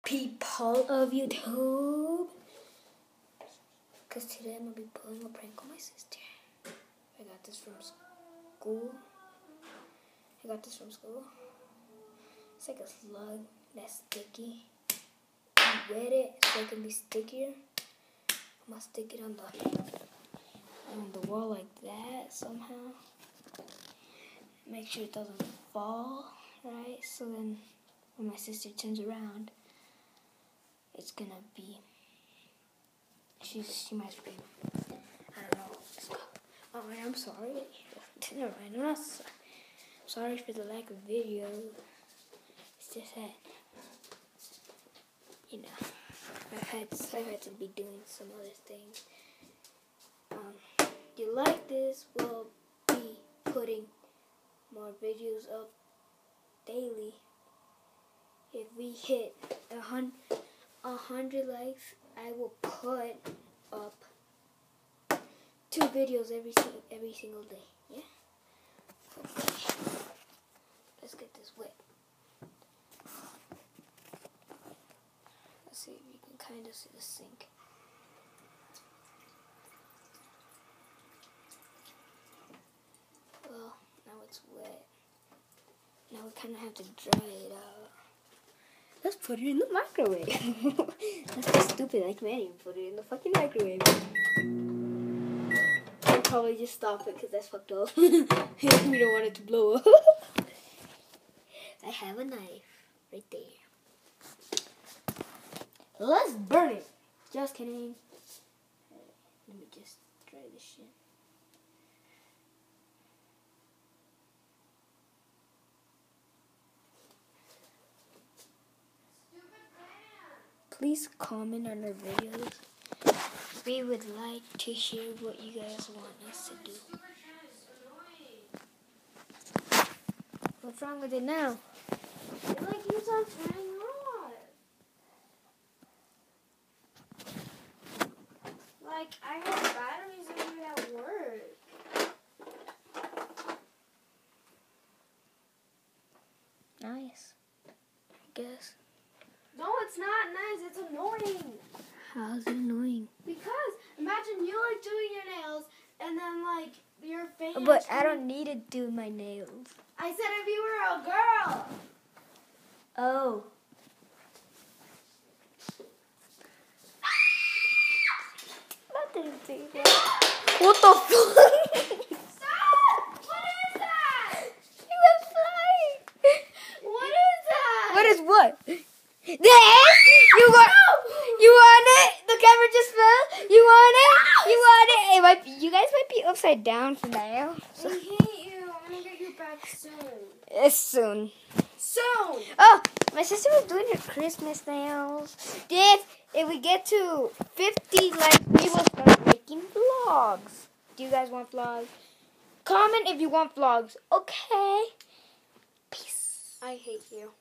people of YouTube, because today I'm going to be pulling a prank on my sister. I got this from school. It's like a slug that's sticky. I wet it so it can be stickier. I'm going to stick it on the wall like that somehow. Make sure it doesn't fall, right? So then when my sister turns around, it's gonna be, she might scream. I don't know. Let's go. Oh, I'm sorry. Never mind. I'm not sorry for the lack of video. It's just that, you know, I've had to be doing some other things. If you like this, we'll be putting more videos up daily. If we hit 100 likes, I will put up 2 videos every single day. Yeah. Okay. Let's get this wet. Let's see if you can kind of see the sink. Well, now it's wet. Now we kind of have to dry it out. Let's put it in the microwave. Let's be stupid like Manny and put it in the fucking microwave. I'll probably just stop it because that's fucked up. We don't want it to blow up. I have a knife right there. Let's burn it. Just kidding. Let me just dry this shit. Please comment on our videos. We would like to hear what you guys want us to do. What's wrong with it now? It like keeps on turning on. Like I have batteries in it at work. Nice, I guess. No, it's not nice. It's annoying. How's it annoying? Because imagine you like doing your nails and then like your face. But I don't need to do my nails. I said if you were a girl. Oh. That didn't say that. What the fuck? Stop! What is that? She went flying. What is that? What is what? This? You want it? The camera just fell. You want it? You want it? It might be, you guys might be upside down for now. I hate you. I'm gonna get you back soon. It's soon. Soon. Oh, my sister was doing her Christmas nails. If we get to 50 likes, we will start making vlogs. Do you guys want vlogs? Comment if you want vlogs. Okay. Peace. I hate you.